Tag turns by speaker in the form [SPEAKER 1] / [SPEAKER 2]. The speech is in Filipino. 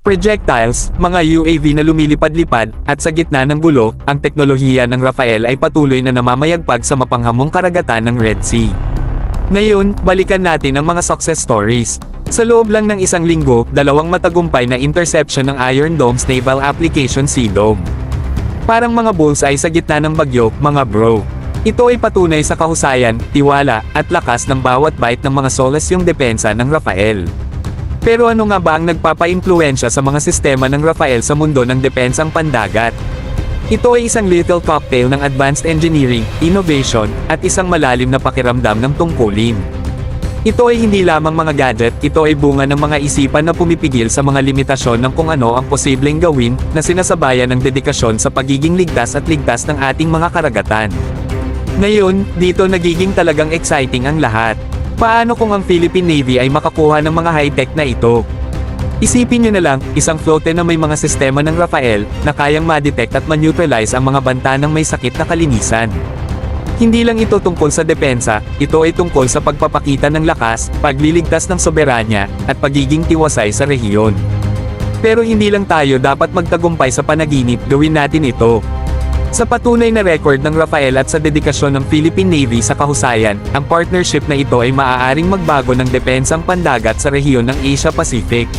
[SPEAKER 1] Projectiles, mga UAV na lumilipad-lipad, at sa gitna ng gulo, ang teknolohiya ng Rafael ay patuloy na namamayagpag sa mapanghamong karagatan ng Red Sea. Ngayon, balikan natin ang mga success stories. Sa loob lang ng isang linggo, 2 matagumpay na interception ng Iron Dome's Naval Application Sea Dome. Parang mga bullseye sa gitna ng bagyo, mga bro. Ito ay patunay sa kahusayan, tiwala, at lakas ng bawat bite ng mga solasyong depensa ng Rafael. Pero ano nga ba ang nagpapa-impluwensya sa mga sistema ng Rafael sa mundo ng depensang pandagat? Ito ay isang lethal cocktail ng advanced engineering, innovation, at isang malalim na pakiramdam ng tungkulin. Ito ay hindi lamang mga gadget, ito ay bunga ng mga isipan na pumipigil sa mga limitasyon ng kung ano ang posibleng gawin, na sinasabayan ng dedikasyon sa pagiging ligtas at ligtas ng ating mga karagatan. Ngayon, dito nagiging talagang exciting ang lahat. Paano kung ang Philippine Navy ay makakuha ng mga high-tech na ito? Isipin nyo na lang, isang flote na may mga sistema ng Rafael, na kayang ma-detect at ma-neutralize ang mga banta ng may sakit na kalinisan. Hindi lang ito tungkol sa depensa, ito ay tungkol sa pagpapakita ng lakas, pagliligtas ng soberanya, at pagiging tiwasay sa rehiyon. Pero hindi lang tayo dapat magtagumpay sa panaginip, gawin natin ito. Sa patunay na record ng Rafael at sa dedikasyon ng Philippine Navy sa kahusayan, ang partnership na ito ay maaaring magbago ng depensang pandagat sa rehiyon ng Asia Pacific.